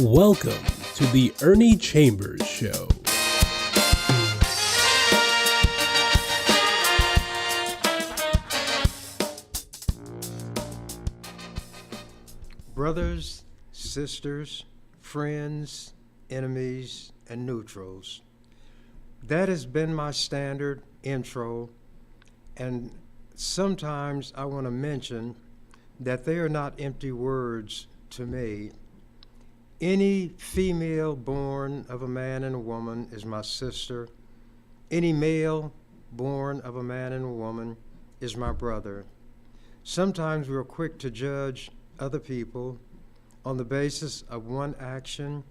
Welcome to the Ernie Chambers Show. Brothers, sisters, friends, enemies, and neutrals. That has been my standard intro, and sometimes I want to mention that they are not empty words to me. Any female born of a man and a woman is my sister. Any male born of a man and a woman is my brother. Sometimes we're quick to judge other people on the basis of one action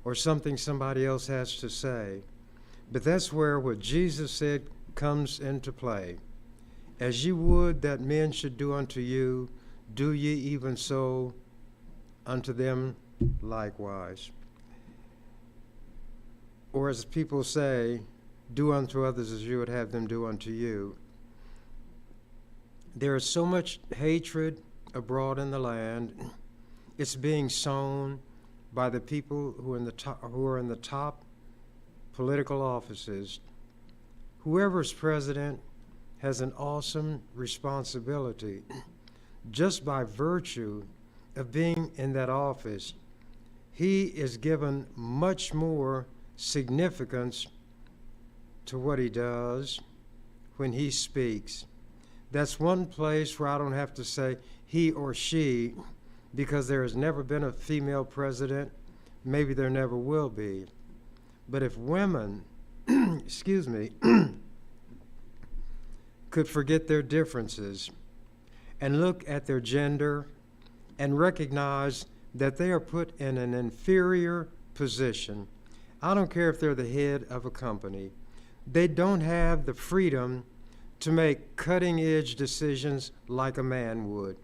or something somebody else has to say. But that's where what Jesus said comes into play. As ye would that men should do unto you, do ye even so unto them likewise. Or as people say, do unto others as you would have them do unto you. There is so much hatred abroad in the land. It's being sown by the people who are in the top political offices. Whoever's president has an awesome responsibility. Just by virtue of being in that office, he is given much more significance to what he does when he speaks. That's one place where I don't have to say he or she, because there has never been a female president. Maybe there never will be. But if women, could forget their differences and look at their gender and recognize that they are put in an inferior position. I don't care if they're the head of a company. They don't have the freedom to make cutting-edge decisions like a man would.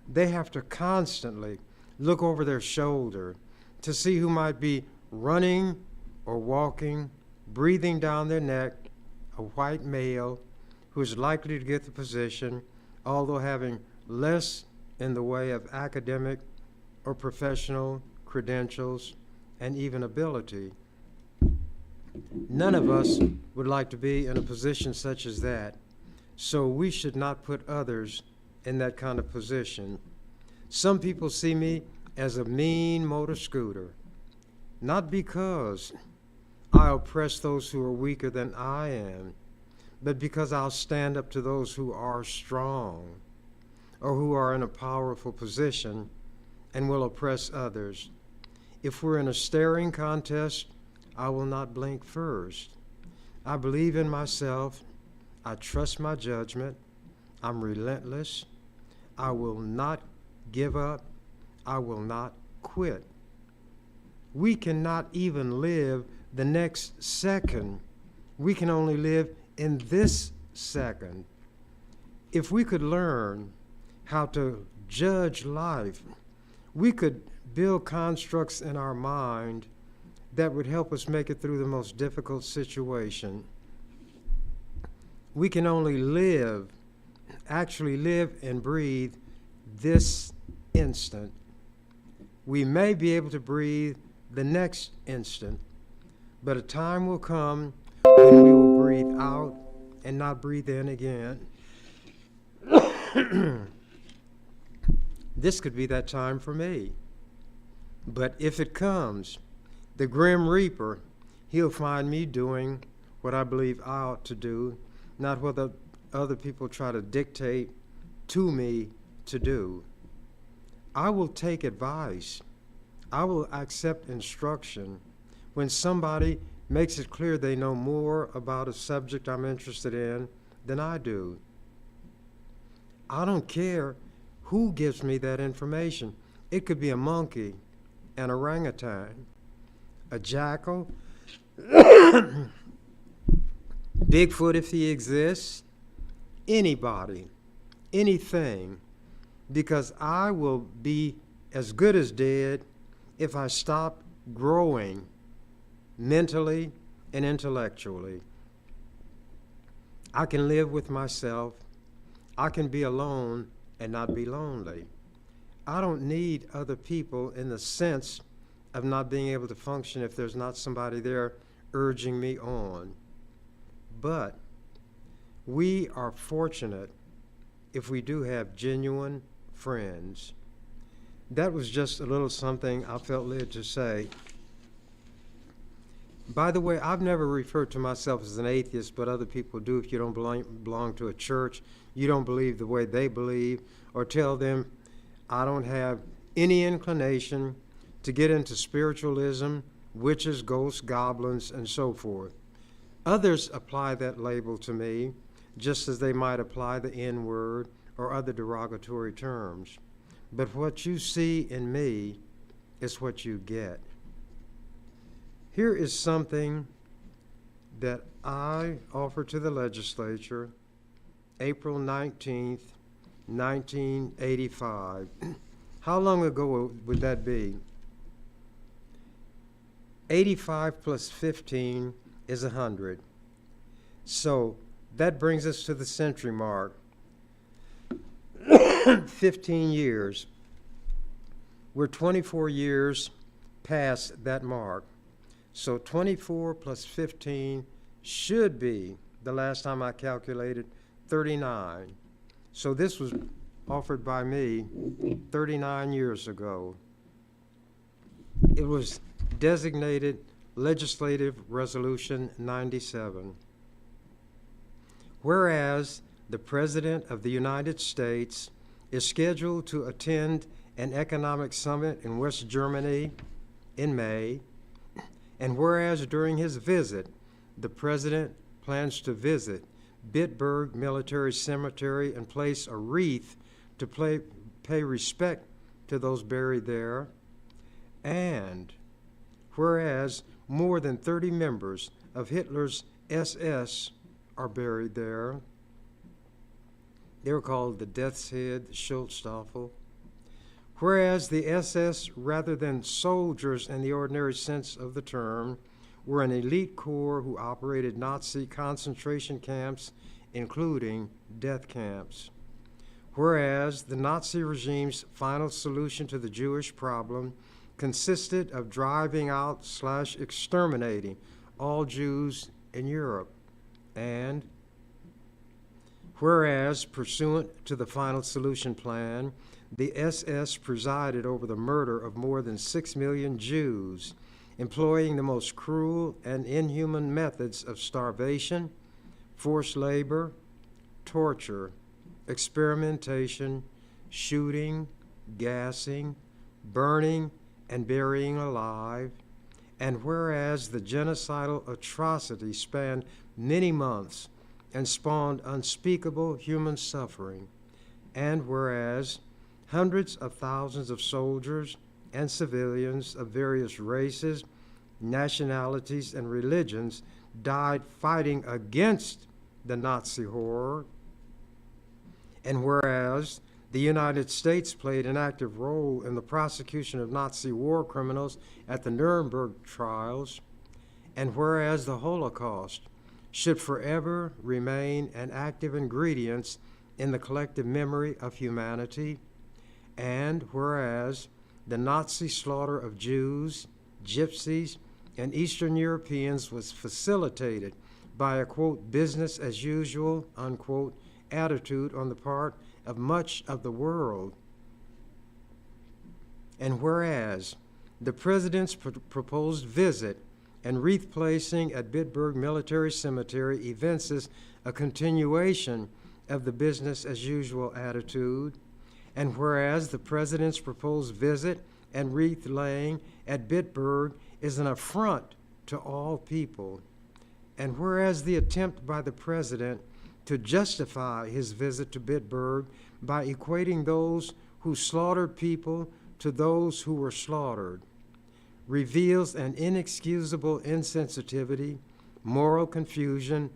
They have to constantly look over their shoulder to see who might be running or walking, breathing down their neck, a white male who is likely to get the position, although having less in the way of academic or professional credentials and even ability. None of us would like to be in a position such as that, so we should not put others in that kind of position. Some people see me as a mean motor scooter, not because I oppress those who are weaker than I am, but because I'll stand up to those who are strong or who are in a powerful position and will oppress others. If we're in a staring contest, I will not blink first. I believe in myself. I trust my judgment. I'm relentless. I will not give up. I will not quit. We cannot even live the next second. We can only live in this second. If we could learn how to judge life, we could build constructs in our mind that would help us make it through the most difficult situation. We can only actually live and breathe this instant. We may be able to breathe the next instant, but a time will come when we will breathe out and not breathe in again. This could be that time for me. But if it comes, the Grim Reaper, he'll find me doing what I believe I ought to do, not what the other people try to dictate to me to do. I will take advice. I will accept instruction when somebody makes it clear they know more about a subject I'm interested in than I do. I don't care who gives me that information. It could be a monkey, an orangutan, a jackal, Bigfoot if he exists, anybody, anything, because I will be as good as dead if I stop growing mentally and intellectually. I can live with myself. I can be alone and not be lonely. I don't need other people in the sense of not being able to function if there's not somebody there urging me on. But we are fortunate if we do have genuine friends. That was just a little something I felt led to say. By the way, I've never referred to myself as an atheist, but other people do. If you don't belong to a church, you don't believe the way they believe, or tell them, I don't have any inclination to get into spiritualism, witches, ghosts, goblins, and so forth. Others apply that label to me, just as they might apply the N-word or other derogatory terms. But what you see in me is what you get. Here is something that I offered to the legislature April 19th, 1985. How long ago would that be? 85 plus 15 is 100. So that brings us to the century mark. 15 years. We're 24 years past that mark. So 24 plus 15 should be, the last time I calculated, 39. So this was offered by me 39 years ago. It was designated Legislative Resolution 97. Whereas the President of the United States is scheduled to attend an economic summit in West Germany in May, and whereas during his visit, the President plans to visit Bitburg Military Cemetery and place a wreath to pay respect to those buried there, and whereas more than 30 members of Hitler's SS are buried there. They were called the Death's Head, the Schutzstaffel. Whereas the SS, rather than soldiers in the ordinary sense of the term, were an elite corps who operated Nazi concentration camps, including death camps. Whereas the Nazi regime's final solution to the Jewish problem consisted of driving out/exterminating all Jews in Europe. And whereas, pursuant to the final solution plan, the SS presided over the murder of more than 6 million Jews, employing the most cruel and inhuman methods of starvation, forced labor, torture, experimentation, shooting, gassing, burning, and burying alive. And whereas the genocidal atrocity spanned many months and spawned unspeakable human suffering, and whereas hundreds of thousands of soldiers and civilians of various races, nationalities, and religions died fighting against the Nazi horror, and whereas the United States played an active role in the prosecution of Nazi war criminals at the Nuremberg trials, and whereas the Holocaust should forever remain an active ingredient in the collective memory of humanity, and whereas the Nazi slaughter of Jews, Gypsies, and Eastern Europeans was facilitated by a, quote, business as usual, unquote, attitude on the part of much of the world. And whereas the President's proposed visit and wreath placing at Bitburg Military Cemetery evinces a continuation of the business as usual attitude, and whereas the President's proposed visit and wreath laying at Bitburg is an affront to all people, and whereas the attempt by the President to justify his visit to Bitburg by equating those who slaughtered people to those who were slaughtered reveals an inexcusable insensitivity, moral confusion,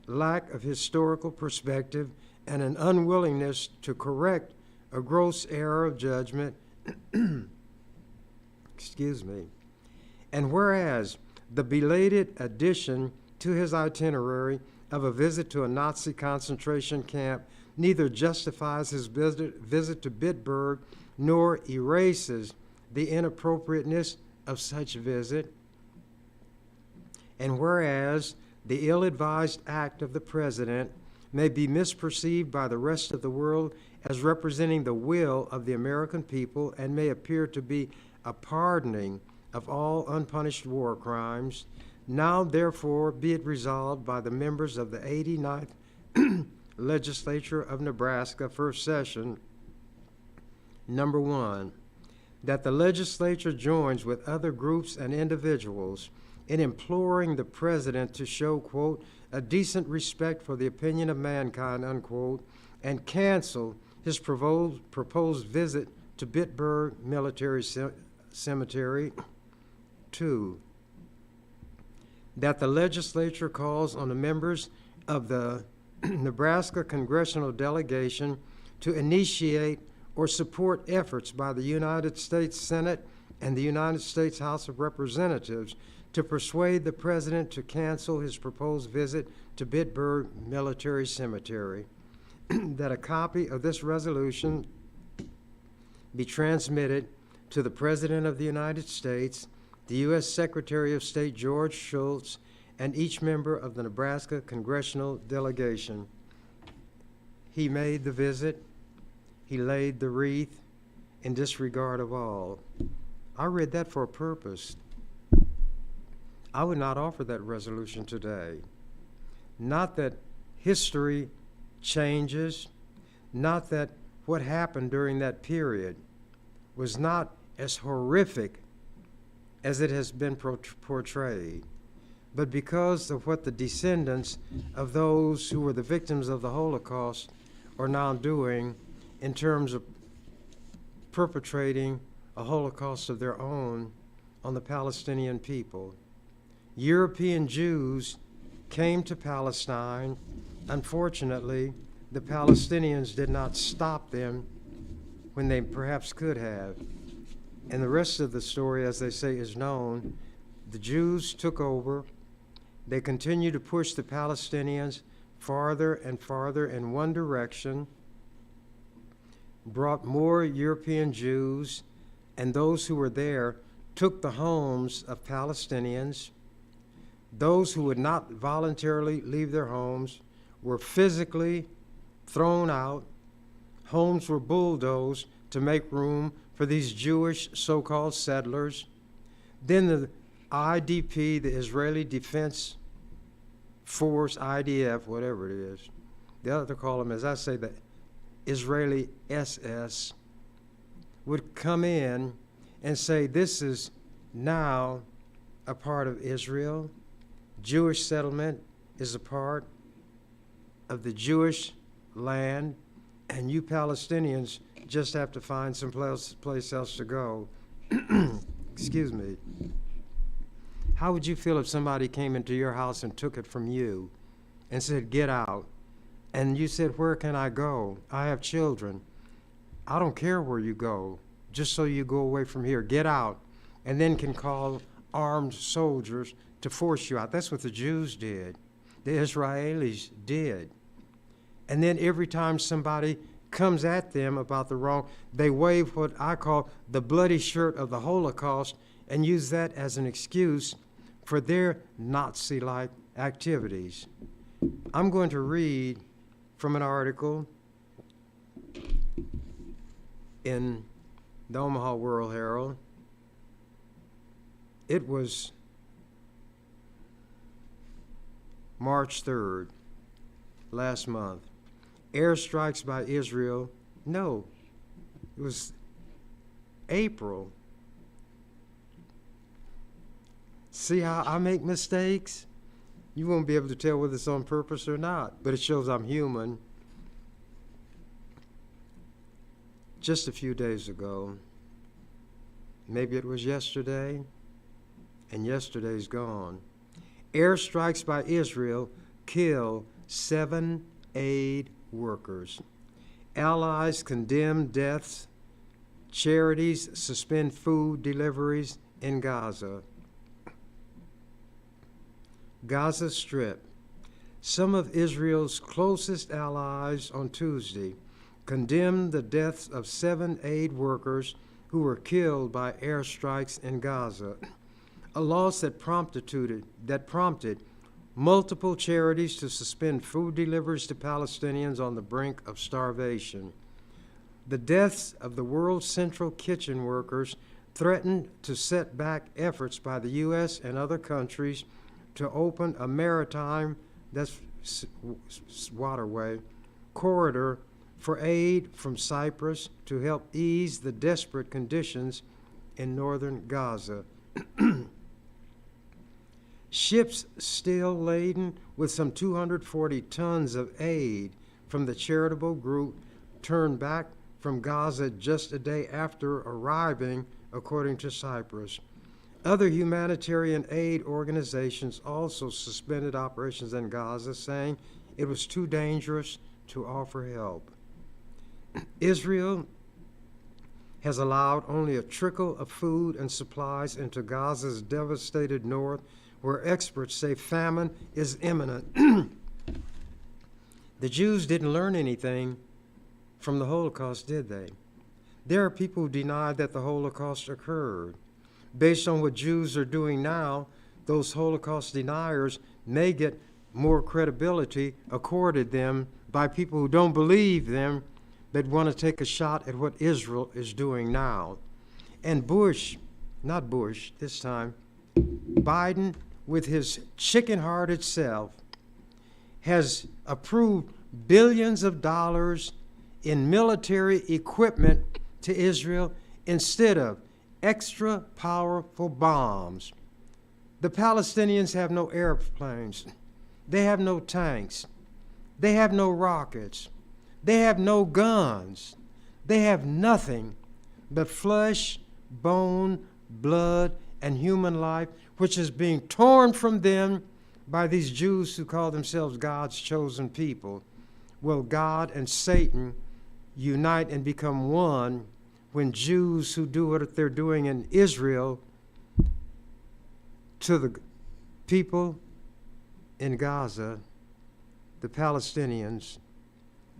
lack of historical perspective, and an unwillingness to correct a gross error of judgment, And whereas the belated addition to his itinerary of a visit to a Nazi concentration camp neither justifies his visit to Bitburg nor erases the inappropriateness of such visit, and whereas the ill-advised act of the President may be misperceived by the rest of the world as representing the will of the American people and may appear to be a pardoning of all unpunished war crimes, now therefore be it resolved by the members of the 89th Legislature of Nebraska, first session, number 1, that the legislature joins with other groups and individuals in imploring the President to show, quote, a decent respect for the opinion of mankind, unquote, and cancel his proposed visit to Bitburg Military Cemetery. 2, that the legislature calls on the members of the Nebraska congressional delegation to initiate or support efforts by the United States Senate and the United States House of Representatives to persuade the President to cancel his proposed visit to Bitburg Military Cemetery, that a copy of this resolution be transmitted to the President of the United States, the U.S. Secretary of State George Shultz, and each member of the Nebraska congressional delegation. He made the visit. He laid the wreath in disregard of all. I read that for a purpose. I would not offer that resolution today. Not that history changes, not that what happened during that period was not as horrific as it has been portrayed, but because of what the descendants of those who were the victims of the Holocaust are now doing in terms of perpetrating a Holocaust of their own on the Palestinian people. European Jews came to Palestine. Unfortunately, the Palestinians did not stop them when they perhaps could have. And the rest of the story, as they say, is known. The Jews took over. They continued to push the Palestinians farther and farther in one direction, brought more European Jews, and those who were there took the homes of Palestinians. Those who would not voluntarily leave their homes were physically thrown out. Homes were bulldozed to make room for these Jewish so-called settlers. Then the IDP, the Israeli Defense Force, IDF, whatever it is, the other call them, as I say, the Israeli SS, would come in and say, this is now a part of Israel. Jewish settlement is a part of the Jewish land, and you Palestinians just have to find some place else to go. Excuse me. How would you feel if somebody came into your house and took it from you and said, get out? And you said, where can I go? I have children. I don't care where you go, just so you go away from here. Get out. And then can call armed soldiers to force you out. That's what the Jews did. The Israelis did. And then every time somebody comes at them about the wrong, they wave what I call the bloody shirt of the Holocaust and use that as an excuse for their Nazi-like activities. I'm going to read from an article in the Omaha World Herald. It was March 3rd, last month. Airstrikes by Israel. No, it was April. See how I make mistakes? You won't be able to tell whether it's on purpose or not, but it shows I'm human. Just a few days ago, maybe it was yesterday, and yesterday's gone. Airstrikes by Israel kill 7 aid workers. Allies condemn deaths. Charities suspend food deliveries in Gaza. Gaza Strip. Some of Israel's closest allies on Tuesday condemned the deaths of 7 aid workers who were killed by airstrikes in Gaza, a loss that prompted multiple charities to suspend food deliveries to Palestinians on the brink of starvation. The deaths of the world's central kitchen workers threatened to set back efforts by the U.S. and other countries to open a maritime, that's waterway, corridor for aid from Cyprus to help ease the desperate conditions in northern Gaza. Ships still laden with some 240 tons of aid from the charitable group turned back from Gaza just a day after arriving, according to Cyprus. Other humanitarian aid organizations also suspended operations in Gaza, saying it was too dangerous to offer help. Israel has allowed only a trickle of food and supplies into Gaza's devastated north, where experts say famine is imminent. The Jews didn't learn anything from the Holocaust, did they? There are people who deny that the Holocaust occurred. Based on what Jews are doing now, those Holocaust deniers may get more credibility accorded them by people who don't believe them, but want to take a shot at what Israel is doing now. And Bush, not Bush this time, Biden, with his chicken-hearted self, has approved billions of dollars in military equipment to Israel instead of extra powerful bombs. The Palestinians have no airplanes. They have no tanks. They have no rockets. They have no guns. They have nothing but flesh, bone, blood, and human life, which is being torn from them by these Jews who call themselves God's chosen people. Will God and Satan unite and become one when Jews who do what they're doing in Israel to the people in Gaza, the Palestinians,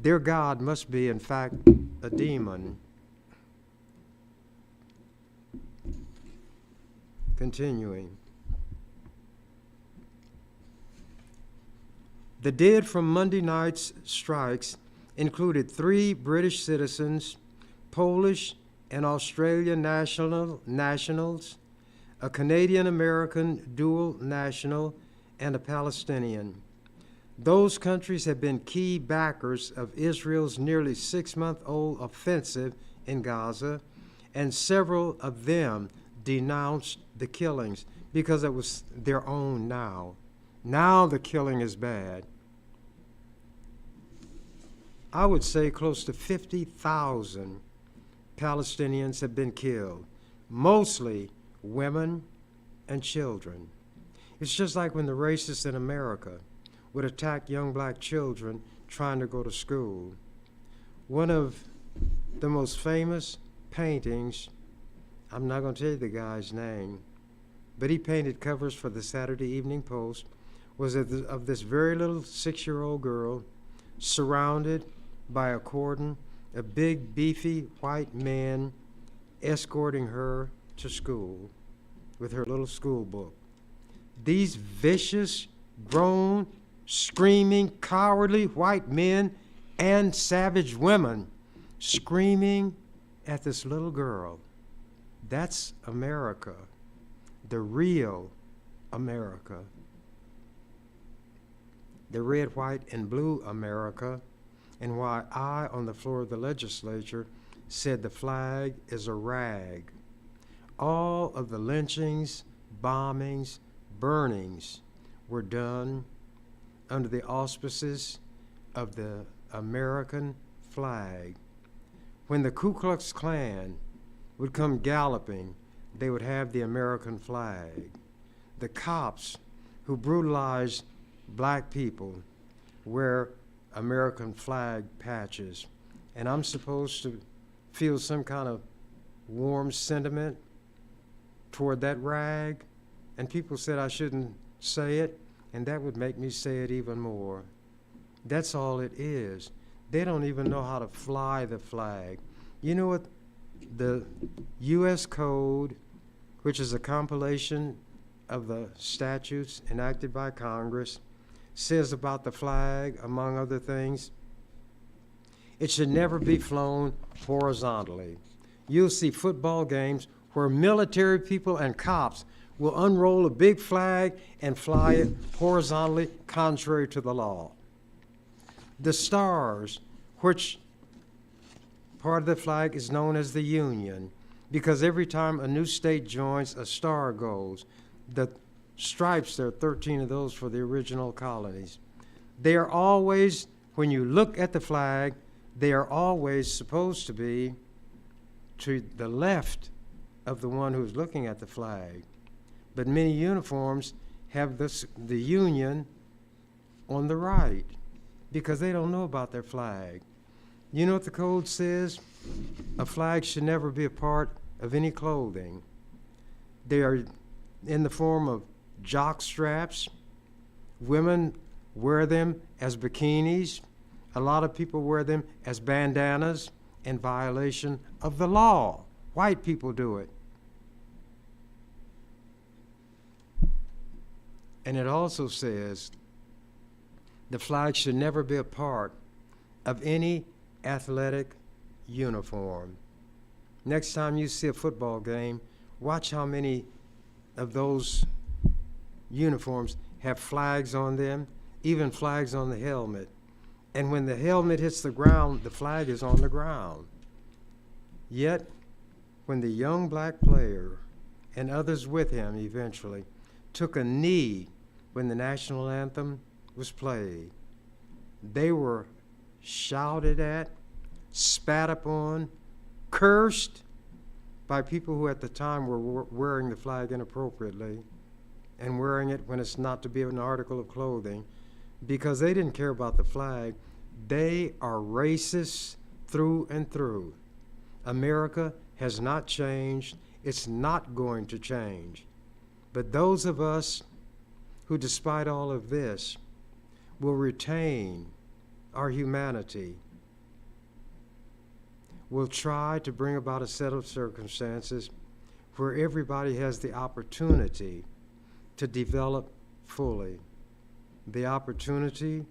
their God must be, in fact, a demon. Continuing. The dead from Monday night's strikes included 3 British citizens, Polish and Australian nationals, a Canadian-American dual national, and a Palestinian. Those countries have been key backers of Israel's nearly 6-month-old offensive in Gaza, and several of them denounced the killings because it was their own now. Now the killing is bad. I would say close to 50,000 Palestinians have been killed, mostly women and children. It's just like when the racists in America would attack young black children trying to go to school. One of the most famous paintings, I'm not going to tell you the guy's name, but he painted covers for the Saturday Evening Post, was of this very little 6-year-old girl surrounded by a cordon, a big, beefy white man escorting her to school with her little school book. These vicious, grown, screaming, cowardly white men and savage women screaming at this little girl. That's America, the real America. The red, white, and blue America, and why I, on the floor of the legislature, said the flag is a rag. All of the lynchings, bombings, burnings were done under the auspices of the American flag. When the Ku Klux Klan would come galloping, they would have the American flag. The cops who brutalized black people wear American flag patches. And I'm supposed to feel some kind of warm sentiment toward that rag, and people said I shouldn't say it, and that would make me say it even more. That's all it is. They don't even know how to fly the flag. You know what The U.S. Code, which is a compilation of the statutes enacted by Congress, says about the flag, among other things, it should never be flown horizontally. You'll see football games where military people and cops will unroll a big flag and fly it horizontally, contrary to the law. The stars, which part of the flag is known as the Union, because every time a new state joins, a star goes. The stripes, there are 13 of those for the original colonies. They are always, when you look at the flag, they are always supposed to be to the left of the one who's looking at the flag. But many uniforms have the Union on the right because they don't know about their flag. You know what the code says? A flag should never be a part of any clothing. They are in the form of jock straps. Women wear them as bikinis. A lot of people wear them as bandanas in violation of the law. White people do it. And it also says the flag should never be a part of any athletic uniform. Next time you see a football game, watch how many of those uniforms have flags on them, even flags on the helmet. And when the helmet hits the ground, the flag is on the ground. Yet, when the young black player and others with him eventually took a knee when the national anthem was played, they were shouted at, spat upon, cursed by people who at the time were wearing the flag inappropriately and wearing it when it's not to be an article of clothing, because they didn't care about the flag. They are racist through and through. America has not changed. It's not going to change. But those of us who, despite all of this, will retain our humanity, will try to bring about a set of circumstances where everybody has the opportunity to develop fully, the opportunity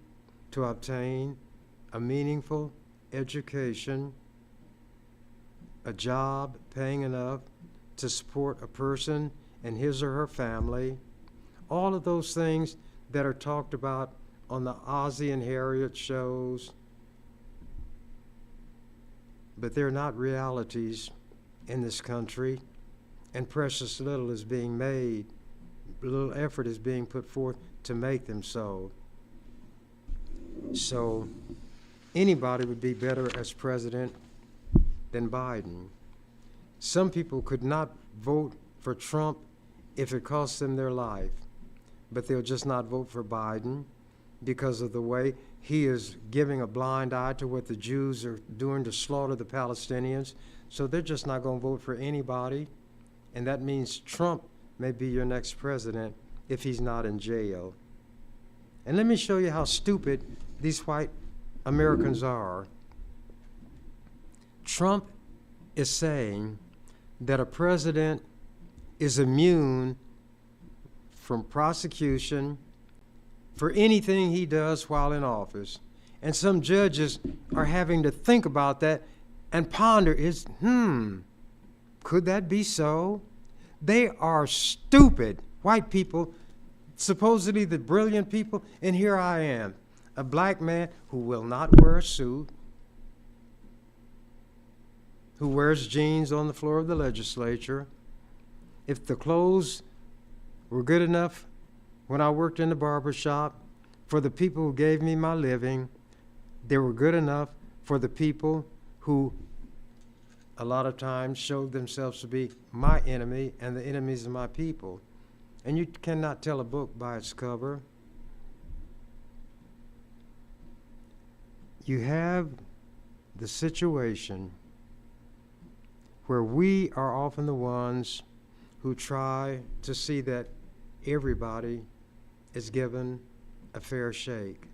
to obtain a meaningful education, a job paying enough to support a person and his or her family, all of those things that are talked about on the Ozzie and Harriet shows, but they're not realities in this country, and precious little is being made, little effort is being put forth to make them so. So anybody would be better as president than Biden. Some people could not vote for Trump if it cost them their life, but they'll just not vote for Biden because of the way he is giving a blind eye to what the Jews are doing to slaughter the Palestinians. So they're just not going to vote for anybody. And that means Trump may be your next president if he's not in jail. And let me show you how stupid these white Americans are. Trump is saying that a president is immune from prosecution for anything he does while in office. And some judges are having to think about that and ponder, could that be so? They are stupid. White people, supposedly the brilliant people, and here I am, a black man who will not wear a suit, who wears jeans on the floor of the legislature. If the clothes were good enough when I worked in the barber shop for the people who gave me my living, they were good enough for the people who a lot of times showed themselves to be my enemy and the enemies of my people. And you cannot tell a book by its cover. You have the situation where we are often the ones who try to see that everybody is given a fair shake.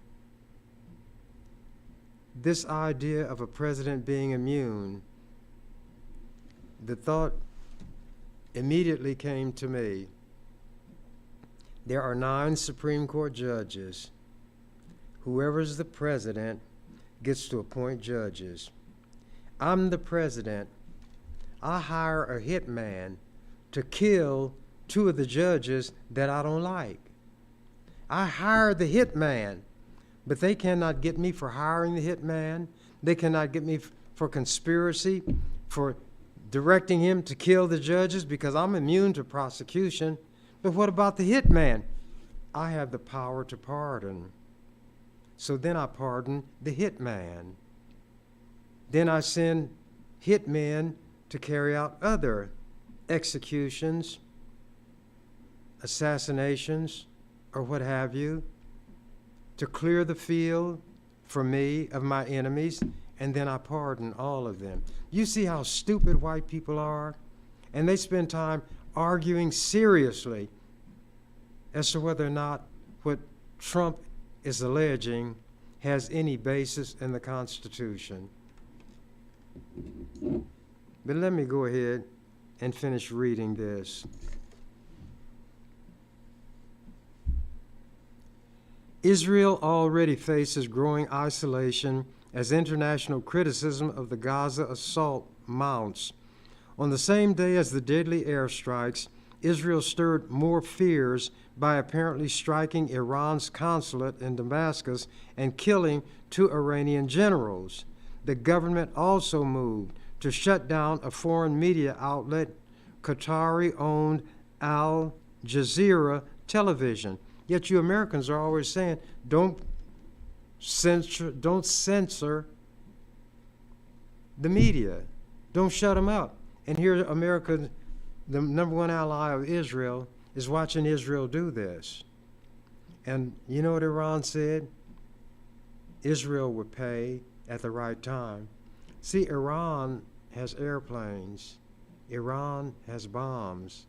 This idea of a president being immune the thought immediately came to me. There are 9 Supreme Court judges. Whoever's the president gets to appoint judges. I'm the president. I hire a hitman to kill 2 of the judges that I don't like. I hire the hitman, but they cannot get me for hiring the hitman. They cannot get me for conspiracy, for directing him to kill the judges, because I'm immune to prosecution. But what about the hitman? I have the power to pardon. So then I pardon the hitman. Then I send hitmen to carry out other executions, assassinations, or what have you, to clear the field for me of my enemies, and then I pardon all of them. You see how stupid white people are? And they spend time arguing seriously as to whether or not what Trump is alleging has any basis in the Constitution. But let me go ahead and finish reading this. Israel already faces growing isolation as international criticism of the Gaza assault mounts. On the same day as the deadly airstrikes, Israel stirred more fears by apparently striking Iran's consulate in Damascus and killing 2 Iranian generals. The government also moved to shut down a foreign media outlet, Qatari-owned Al Jazeera television. Yet you Americans are always saying, don't censor the media. Don't shut them up. And here America, the number 1 ally of Israel, is watching Israel do this. And you know what Iran said? Israel would pay at the right time. See, Iran has airplanes. Iran has bombs.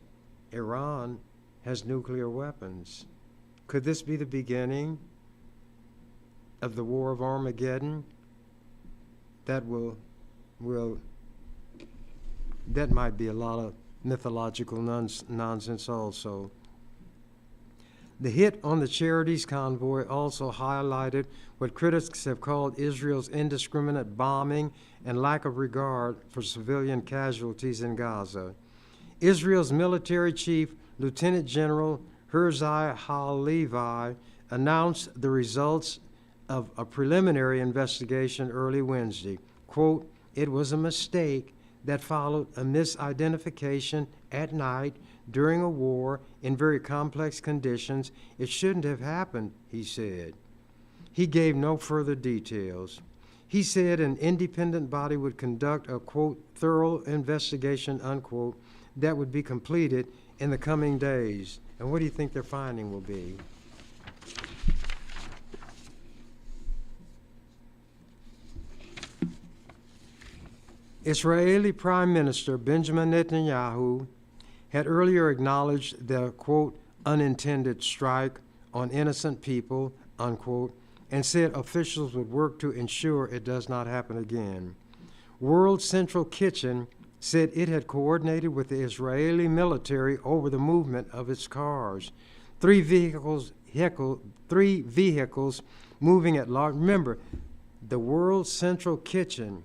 Iran has nuclear weapons. Could this be the beginning of the War of Armageddon? That might be a lot of mythological nonsense also. The hit on the Charities convoy also highlighted what critics have called Israel's indiscriminate bombing and lack of regard for civilian casualties in Gaza. Israel's military chief, Lieutenant General Herzai Halevi, announced the results of a preliminary investigation early Wednesday. Quote, "It was a mistake that followed a misidentification at night during a war in very complex conditions. It shouldn't have happened," he said. He gave no further details. He said an independent body would conduct a, quote, "thorough investigation," unquote, that would be completed in the coming days. And what do you think their finding will be? Israeli Prime Minister Benjamin Netanyahu had earlier acknowledged the, quote, "unintended strike on innocent people," unquote, and said officials would work to ensure it does not happen again. World Central Kitchen said it had coordinated with the Israeli military over the movement of its cars. 3 vehicles moving at large. Remember, the World Central Kitchen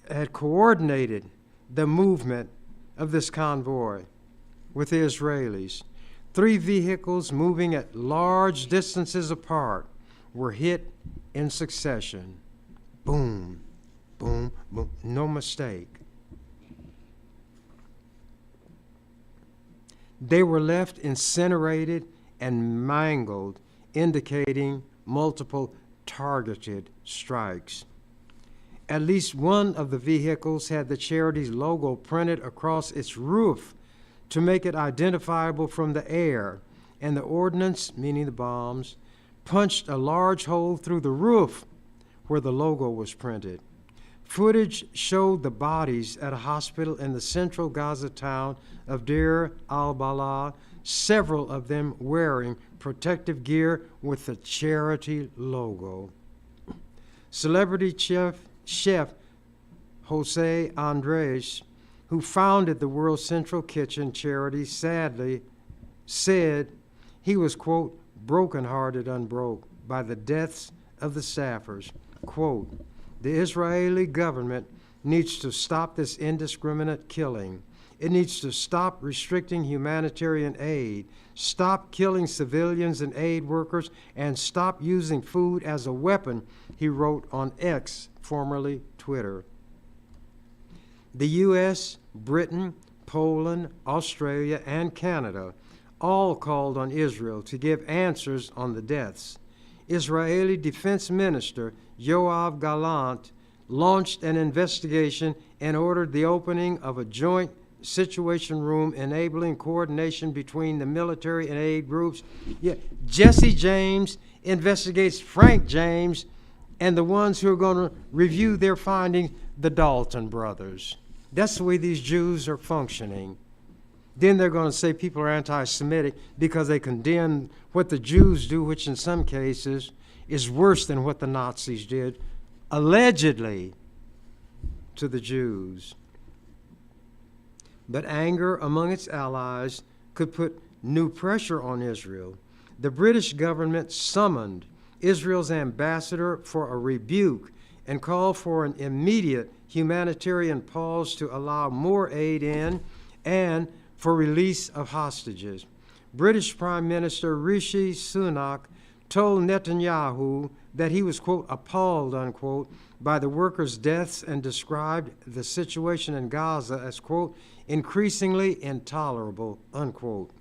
had coordinated the movement of this convoy with the Israelis. 3 vehicles moving at large distances apart were hit in succession. Boom, boom, boom. No mistake. They were left incinerated and mangled, indicating multiple targeted strikes. At least one of the vehicles had the charity's logo printed across its roof to make it identifiable from the air, and the ordnance, meaning the bombs, punched a large hole through the roof where the logo was printed. Footage showed the bodies at a hospital in the central Gaza town of Deir al-Balah, several of them wearing protective gear with the charity logo. Celebrity chef Jose Andres, who founded the World Central Kitchen charity, sadly said he was, quote, brokenhearted, unbroke by the deaths of the staffers. Quote, the Israeli government needs to stop this indiscriminate killing. It needs to stop restricting humanitarian aid, stop killing civilians and aid workers, and stop using food as a weapon, he wrote on X, formerly Twitter. The U.S., Britain, Poland, Australia, and Canada all called on Israel to give answers on the deaths. Israeli Defense Minister Yoav Gallant launched an investigation and ordered the opening of a joint situation room enabling coordination between the military and aid groups. Yeah, Jesse James investigates Frank James, and the ones who are going to review their findings, the Dalton brothers. That's the way these Jews are functioning. Then they're going to say people are anti-Semitic because they condemn what the Jews do, which in some cases is worse than what the Nazis did, allegedly, to the Jews. But anger among its allies could put new pressure on Israel. The British government summoned Israel's ambassador for a rebuke and called for an immediate humanitarian pause to allow more aid in and for release of hostages. British Prime Minister Rishi Sunak told Netanyahu that he was, quote, appalled, unquote, by the workers' deaths and described the situation in Gaza as, quote, increasingly intolerable, unquote.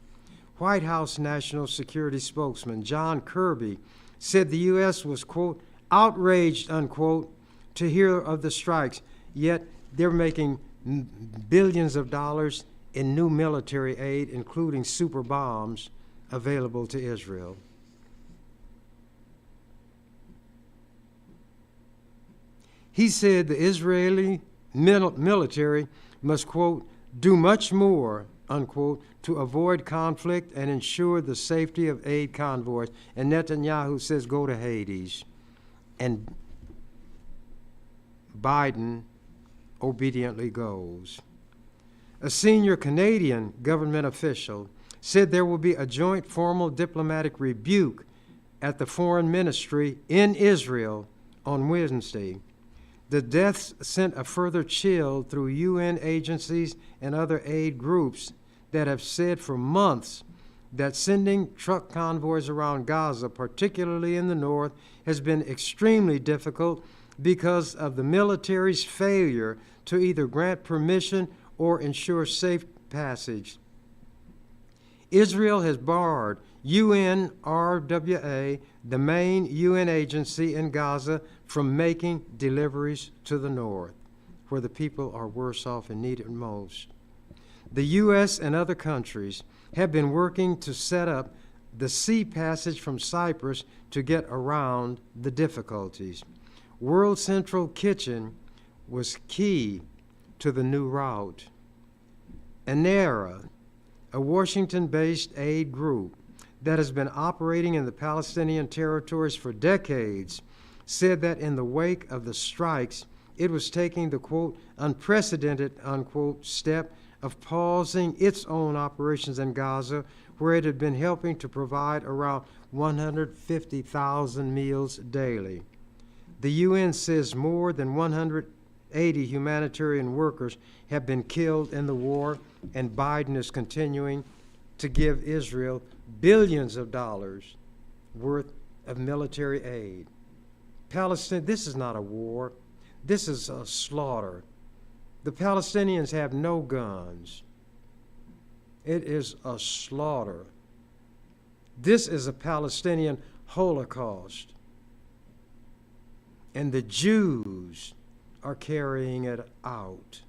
White House National Security spokesman John Kirby said the U.S. was, quote, outraged, unquote, to hear of the strikes, yet they're making billions of dollars in new military aid, including super bombs, available to Israel. He said the Israeli military must, quote, do much more, unquote, to avoid conflict and ensure the safety of aid convoys. And Netanyahu says, go to Hades. And Biden obediently goes. A senior Canadian government official said there will be a joint formal diplomatic rebuke at the foreign ministry in Israel on Wednesday. The deaths sent a further chill through UN agencies and other aid groups that have said for months that sending truck convoys around Gaza, particularly in the north, has been extremely difficult because of the military's failure to either grant permission or ensure safe passage. Israel has barred UNRWA, the main UN agency in Gaza, from making deliveries to the north, where the people are worse off and need it most. The U.S. and other countries have been working to set up the sea passage from Cyprus to get around the difficulties. World Central Kitchen was key to the new route. ANERA, a Washington-based aid group that has been operating in the Palestinian territories for decades, said that in the wake of the strikes, it was taking the, quote, unprecedented, unquote, step of pausing its own operations in Gaza, where it had been helping to provide around 150,000 meals daily. The UN says more than 180 humanitarian workers have been killed in the war, and Biden is continuing to give Israel billions of dollars worth of military aid. Palestine, this is not a war. This is a slaughter. The Palestinians have no guns. It is a slaughter. This is a Palestinian Holocaust. And the Jews are carrying it out.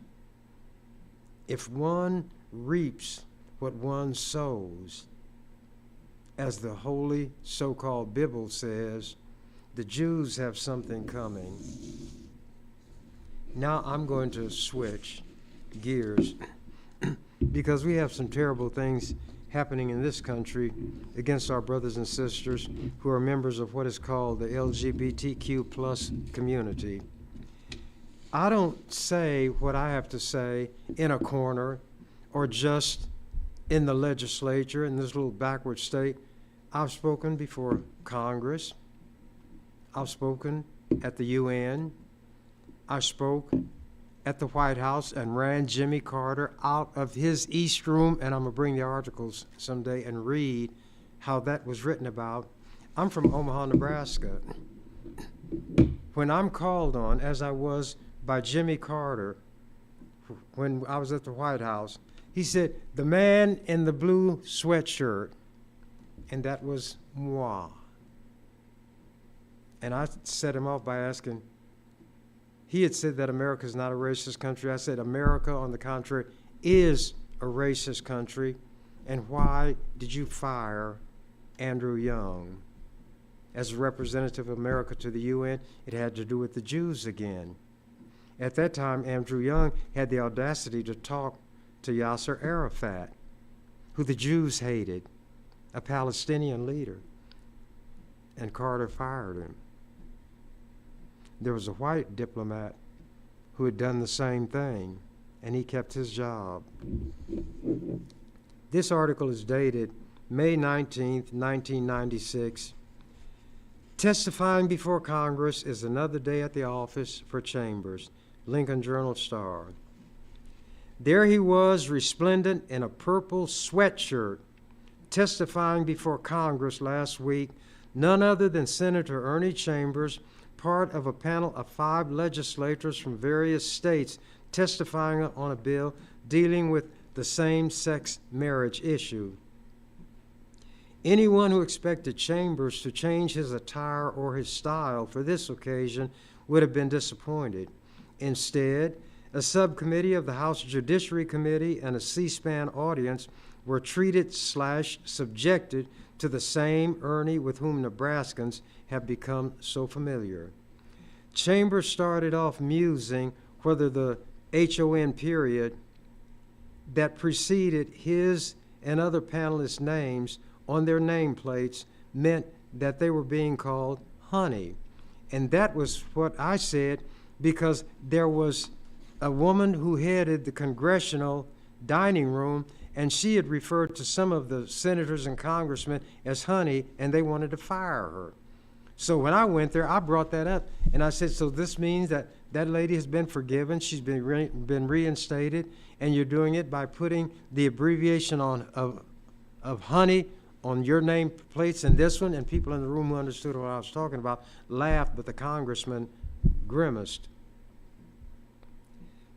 If one reaps what one sows, as the holy so-called Bible says, the Jews have something coming. Now I'm going to switch gears because we have some terrible things happening in this country against our brothers and sisters who are members of what is called the LGBTQ plus community. I don't say what I have to say in a corner or just in the legislature in this little backward state. I've spoken before Congress. I've spoken at the UN. I spoke at the White House and ran Jimmy Carter out of his East Room, and I'm going to bring the articles someday and read how that was written about. I'm from Omaha, Nebraska. When I'm called on, as I was by Jimmy Carter when I was at the White House, he said, "The man in the blue sweatshirt," and that was moi. And I set him off by asking, he had said that America is not a racist country. I said, America, on the contrary, is a racist country. And why did you fire Andrew Young as a representative of America to the UN? It had to do with the Jews again. At that time, Andrew Young had the audacity to talk to Yasser Arafat, who the Jews hated, a Palestinian leader. And Carter fired him. There was a white diplomat who had done the same thing, and he kept his job. This article is dated May 19th, 1996. Testifying before Congress is another day at the office for Chambers. Lincoln Journal-Star. There he was, resplendent in a purple sweatshirt, testifying before Congress last week, none other than Senator Ernie Chambers, part of a panel of 5 legislators from various states testifying on a bill dealing with the same-sex marriage issue. Anyone who expected Chambers to change his attire or his style for this occasion would have been disappointed. Instead, a subcommittee of the House Judiciary Committee and a C-SPAN audience were treated/subjected to the same Ernie with whom Nebraskans have become so familiar. Chambers started off musing whether the HON period that preceded his and other panelists' names on their nameplates meant that they were being called honey. And that was what I said, because there was a woman who headed the congressional dining room, and she had referred to some of the senators and congressmen as honey, and they wanted to fire her. So when I went there, I brought that up, and I said, so this means that that lady has been forgiven, she's been reinstated, and you're doing it by putting the abbreviation of honey on your name plates and this one, and people in the room who understood what I was talking about laughed, but the congressman grimaced.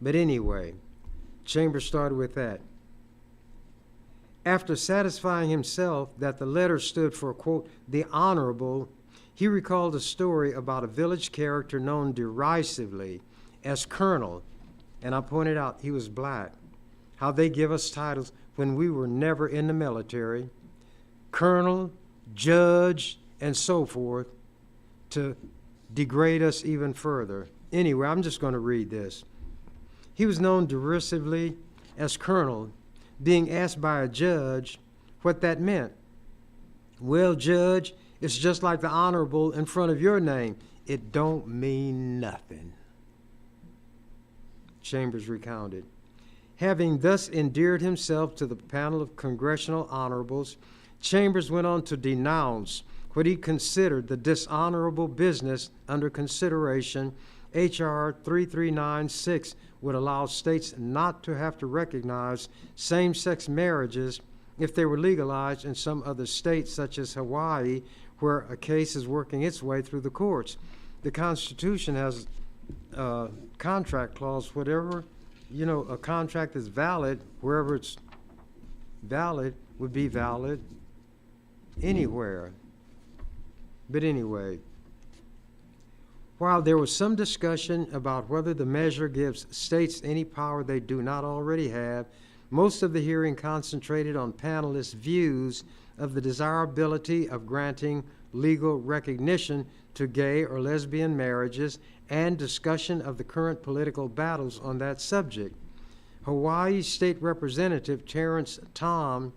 But anyway, Chambers started with that. After satisfying himself that the letter stood for, quote, the honorable, he recalled a story about a village character known derisively as Colonel, and I pointed out he was black, how they give us titles when we were never in the military, Colonel, Judge, and so forth, to degrade us even further. Anyway, I'm just going to read this. He was known derisively as Colonel, being asked by a judge what that meant. Well, Judge, it's just like the honorable in front of your name. It don't mean nothing. Chambers recounted. Having thus endeared himself to the panel of congressional honorables, Chambers went on to denounce what he considered the dishonorable business under consideration. H.R. 3396 would allow states not to have to recognize same-sex marriages if they were legalized in some other states, such as Hawaii, where a case is working its way through the courts. The Constitution has a contract clause, whatever, a contract is valid, wherever it's valid would be valid anywhere. But anyway, while there was some discussion about whether the measure gives states any power they do not already have, most of the hearing concentrated on panelists' views of the desirability of granting legal recognition to gay or lesbian marriages and discussion of the current political battles on that subject. Hawaii State Representative Terrence Tom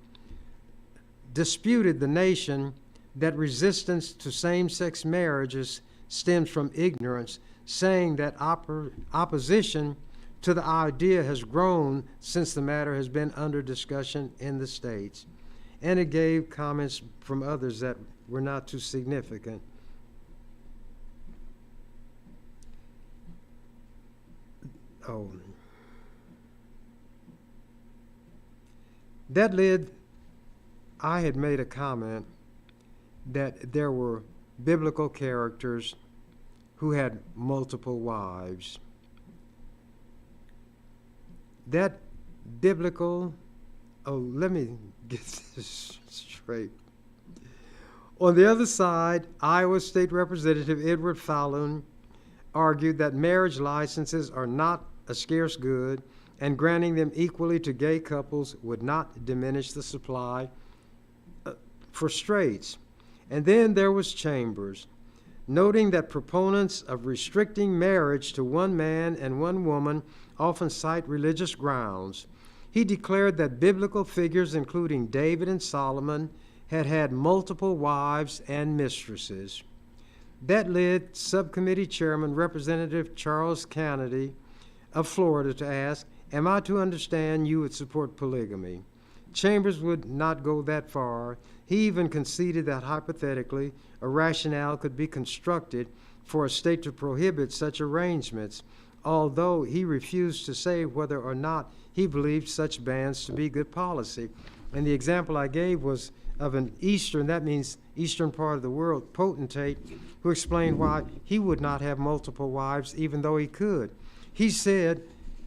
disputed the nation that resistance to same-sex marriages stems from ignorance, saying that opposition to the idea has grown since the matter has been under discussion in the states. And it gave comments from others that were not too significant. Oh. That led, I had made a comment that there were biblical characters who had multiple wives. That biblical, let me get this straight. On the other side, Iowa State Representative Edward Fallon argued that marriage licenses are not a scarce good, and granting them equally to gay couples would not diminish the supply for straights. And then there was Chambers, noting that proponents of restricting marriage to one man and one woman often cite religious grounds. He declared that biblical figures, including David and Solomon, had had multiple wives and mistresses. That led Subcommittee Chairman Representative Charles Kennedy of Florida to ask, "Am I to understand you would support polygamy?" Chambers would not go that far. He even conceded that hypothetically a rationale could be constructed for a state to prohibit such arrangements, although he refused to say whether or not he believed such bans to be good policy. And the example I gave was of an that means eastern part of the world, potentate, who explained why he would not have multiple wives even though he could. He said,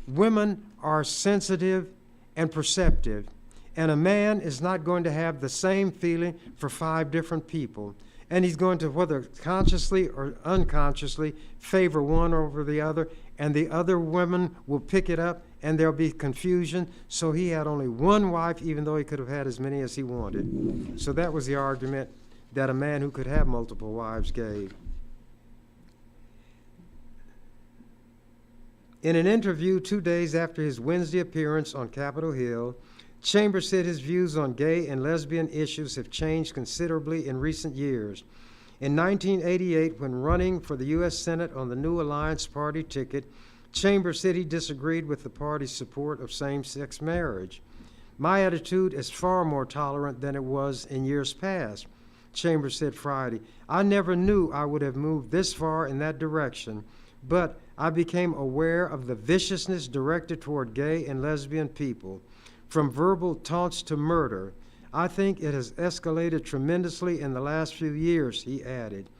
women are sensitive and perceptive, and a man is not going to have the same feeling for 5 different people. And he's going to, whether consciously or unconsciously, favor one over the other, and the other women will pick it up, and there'll be confusion. So he had only one wife, even though he could have had as many as he wanted. So that was the argument that a man who could have multiple wives gave. In an interview 2 days after his Wednesday appearance on Capitol Hill, Chambers said his views on gay and lesbian issues have changed considerably in recent years. In 1988, when running for the U.S. Senate on the New Alliance Party ticket, Chambers said he disagreed with the party's support of same-sex marriage. "My attitude is far more tolerant than it was in years past," Chambers said Friday. "I never knew I would have moved this far in that direction, but I became aware of the viciousness directed toward gay and lesbian people, from verbal taunts to murder. I think it has escalated tremendously in the last few years," he added.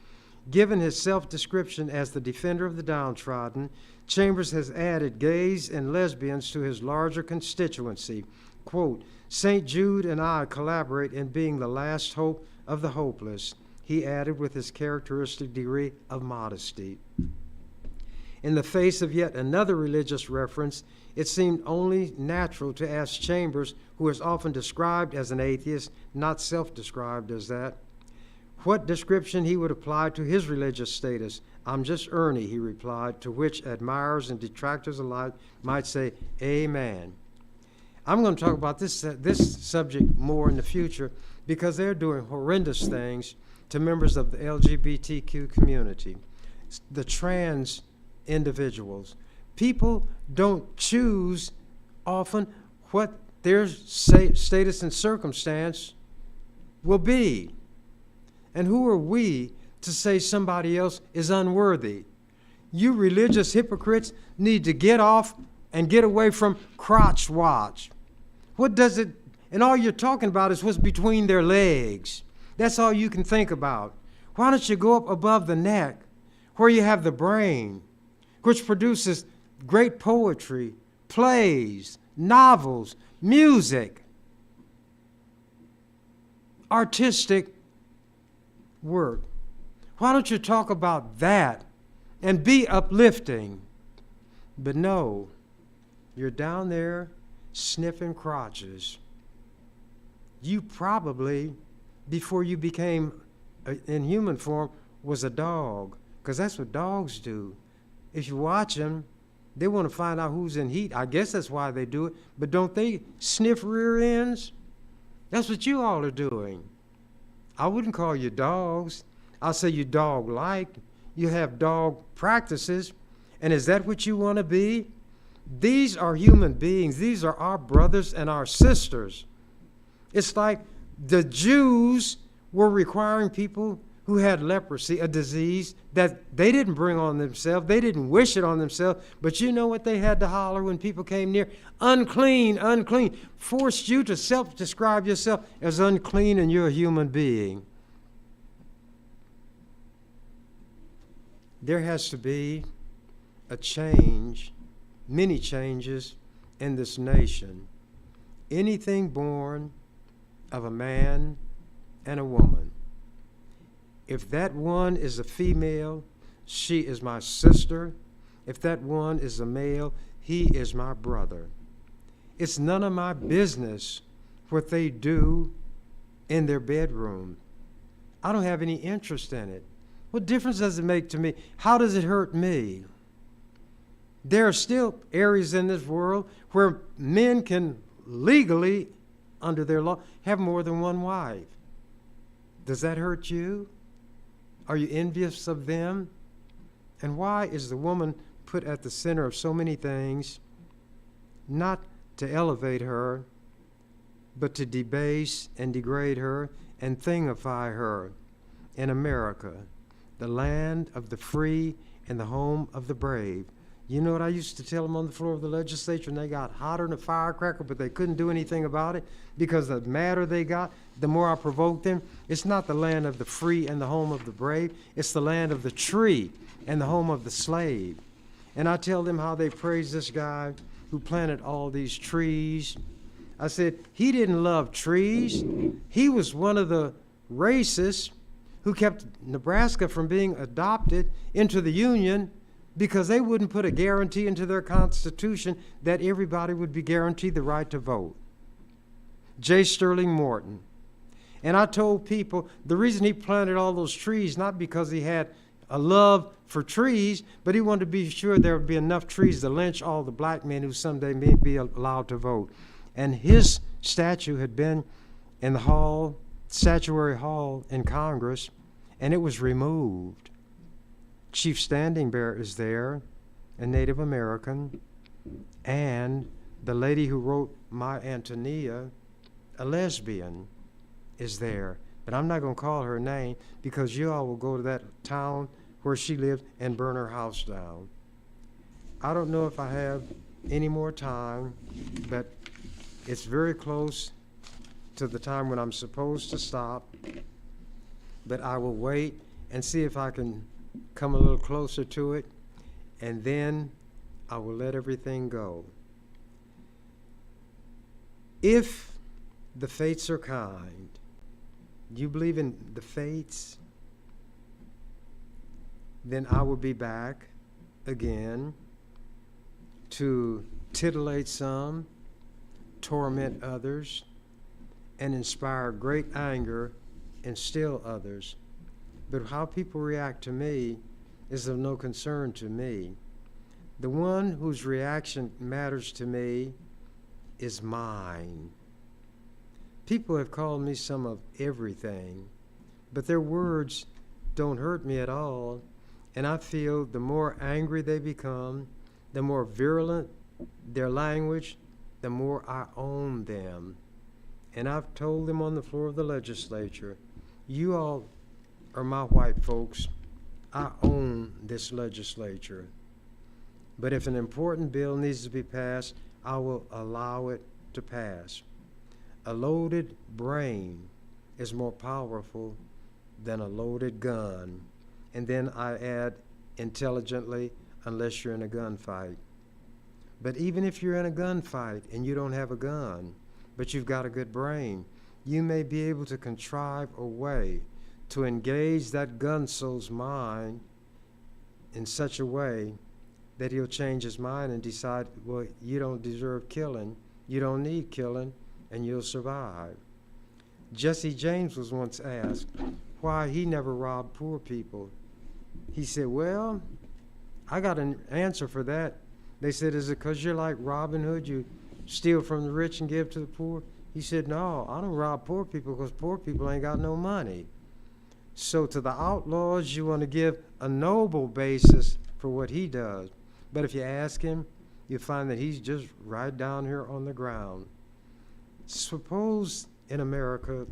Given his self-description as the defender of the downtrodden, Chambers has added gays and lesbians to his larger constituency. Quote, "St. Jude and I collaborate in being the last hope of the hopeless," he added with his characteristic degree of modesty. In the face of yet another religious reference, it seemed only natural to ask Chambers, who is often described as an atheist, not self-described as that, what description he would apply to his religious status. "I'm just Ernie," he replied, to which admirers and detractors alike might say, "Amen." I'm going to talk about this subject more in the future because they're doing horrendous things to members of the LGBTQ community, the trans individuals. People don't choose often what their status and circumstance will be. And who are we to say somebody else is unworthy? You religious hypocrites need to get off and get away from crotch watch. What does it, and all you're talking about is what's between their legs. That's all you can think about. Why don't you go up above the neck where you have the brain, which produces great poetry, plays, novels, music, artistic work. Why don't you talk about that and be uplifting? But no, you're down there sniffing crotches. You probably, before you became in human form, was a dog, because that's what dogs do. If you watch them, they want to find out who's in heat. I guess that's why they do it. But don't they sniff rear ends? That's what you all are doing. I wouldn't call you dogs. I'll say you dog-like. you have dog practices. And is that what you want to be? These are human beings. These are our brothers and our sisters. It's like the Jews were requiring people who had leprosy, a disease that they didn't bring on themselves. They didn't wish it on themselves. But you know what they had to holler when people came near? Unclean, unclean. Forced you to self-describe yourself as unclean, and you're a human being. There has to be a change, many changes in this nation. Anything born of a man and a woman, if that one is a female, she is my sister. If that one is a male, he is my brother. It's none of my business what they do in their bedroom. I don't have any interest in it. What difference does it make to me? How does it hurt me? There are still areas in this world where men can legally, under their law, have more than one wife. Does that hurt you? Are you envious of them? And why is the woman put at the center of so many things? Not to elevate her, but to debase and degrade her and thingify her. In America, the land of the free and the home of the brave. You know what I used to tell them on the floor of the legislature, and they got hotter than a firecracker, but they couldn't do anything about it because the madder they got, the more I provoked them. It's not the land of the free and the home of the brave. It's the land of the tree and the home of the slave. And I tell them how they praise this guy who planted all these trees. I said, he didn't love trees. He was one of the racists who kept Nebraska from being adopted into the Union because they wouldn't put a guarantee into their Constitution that everybody would be guaranteed the right to vote. J. Sterling Morton. And I told people the reason he planted all those trees, not because he had a love for trees, but he wanted to be sure there would be enough trees to lynch all the black men who someday may be allowed to vote. And his statue had been in the hall, Statuary Hall in Congress, and it was removed. Chief Standing Bearer is there, a Native American, and the lady who wrote My Antonia, a lesbian, is there. But I'm not going to call her name because you all will go to that town where she lived and burn her house down. I don't know if I have any more time, but it's very close to the time when I'm supposed to stop. But I will wait and see if I can come a little closer to it, and then I will let everything go. If the fates are kind, do you believe in the fates? Then I will be back again to titillate some, torment others, and inspire great anger in still others. But how people react to me is of no concern to me. The one whose reaction matters to me is mine. People have called me some of everything, but their words don't hurt me at all. And I feel the more angry they become, the more virulent their language, the more I own them. And I've told them on the floor of the legislature, you all are my white folks. I own this legislature. But if an important bill needs to be passed, I will allow it to pass. A loaded brain is more powerful than a loaded gun. And then I add intelligently, unless you're in a gunfight. But even if you're in a gunfight and you don't have a gun, but you've got a good brain, you may be able to contrive a way to engage that gun soul's mind in such a way that he'll change his mind and decide, well, you don't deserve killing, you don't need killing, and you'll survive. Jesse James was once asked why he never robbed poor people. He said, well, I got an answer for that. They said, is it because you're like Robin Hood, you steal from the rich and give to the poor? He said, no, I don't rob poor people because poor people ain't got no money. So to the outlaws, you want to give a noble basis for what he does. But if you ask him, you find that he's just right down here on the ground. Suppose in America,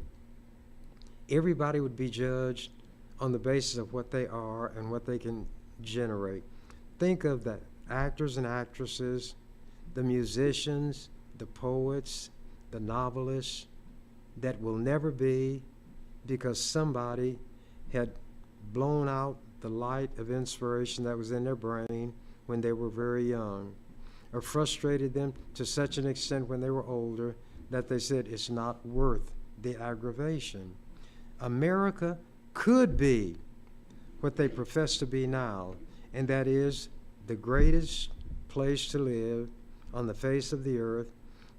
everybody would be judged on the basis of what they are and what they can generate. Think of the actors and actresses, the musicians, the poets, the novelists that will never be because somebody had blown out the light of inspiration that was in their brain when they were very young, or frustrated them to such an extent when they were older that they said it's not worth the aggravation. America could be what they profess to be now, and that is the greatest place to live on the face of the earth,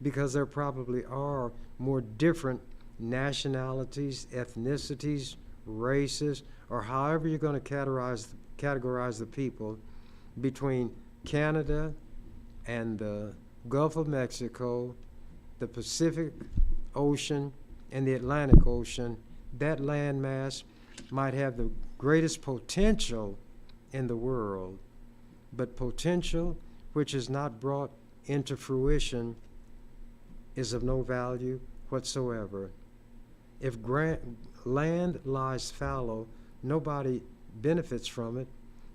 because there probably are more different nationalities, ethnicities, races, or however you're going to categorize the people between Canada and the Gulf of Mexico, the Pacific Ocean, and the Atlantic Ocean. That landmass might have the greatest potential in the world, but potential which is not brought into fruition is of no value whatsoever. If land lies fallow, nobody benefits from it,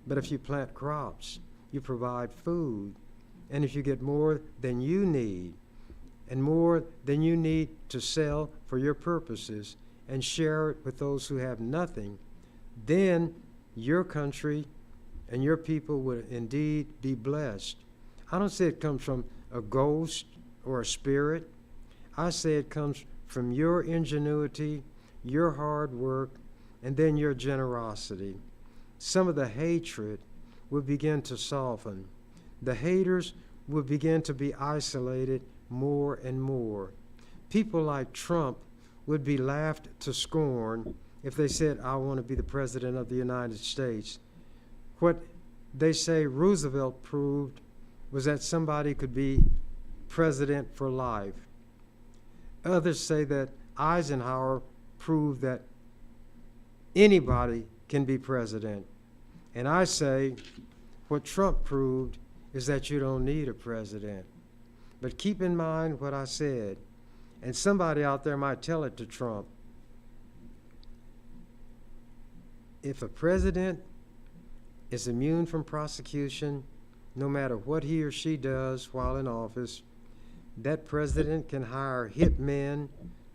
but if you plant crops, you provide food, and if you get more than you need, and more than you need to sell for your purposes, and share it with those who have nothing, then your country and your people would indeed be blessed. I don't say it comes from a ghost or a spirit. I say it comes from your ingenuity, your hard work, and then your generosity. Some of the hatred would begin to soften. The haters would begin to be isolated more and more. People like Trump would be laughed to scorn if they said, I want to be the president of the United States. What they say Roosevelt proved was that somebody could be president for life. Others say that Eisenhower proved that anybody can be president. And I say what Trump proved is that you don't need a president. But keep in mind what I said, and somebody out there might tell it to Trump. If a president is immune from prosecution, no matter what he or she does while in office, that president can hire hitmen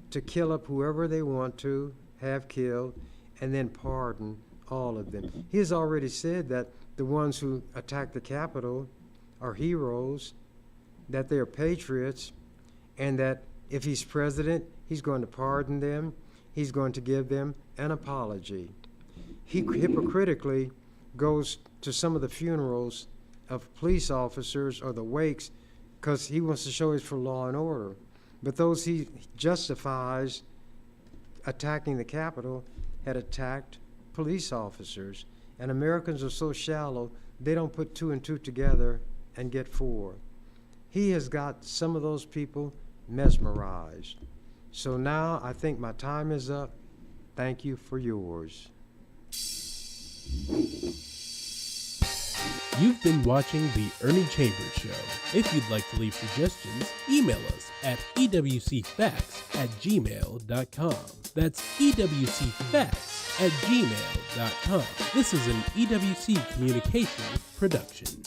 to kill up whoever they want to have killed and then pardon all of them. He has already said that the ones who attack the Capitol are heroes, that they are patriots, and that if he's president, he's going to pardon them, he's going to give them an apology. He hypocritically goes to some of the funerals of police officers or the wakes because he wants to show he's for law and order. But those he justifies attacking the Capitol had attacked police officers. And Americans are so shallow, they don't put two and two together and get four. He has got some of those people mesmerized. So now I think my time is up. Thank you for yours. You've been watching The Ernie Chambers Show. If you'd like to leave suggestions, email us at ewcfacts@gmail.com. That's ewcfacts@gmail.com. This is an EWC Communication production.